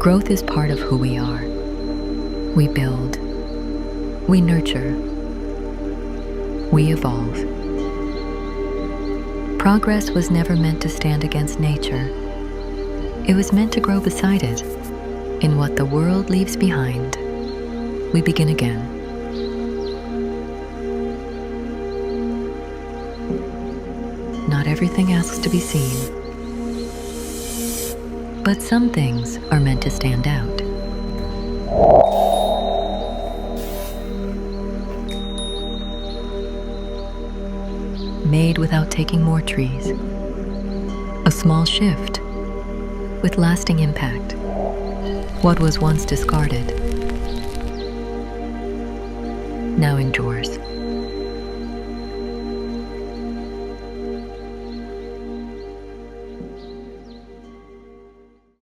Growth is part of who we are. We build, we nurture, we evolve. Progress was never meant to stand against nature. It was meant to grow beside it. In what the world leaves behind, we begin again. Not everything asks to be seen, but some things are meant to stand out. Made without taking more trees. A small shift with lasting impact. What was once discarded now endures.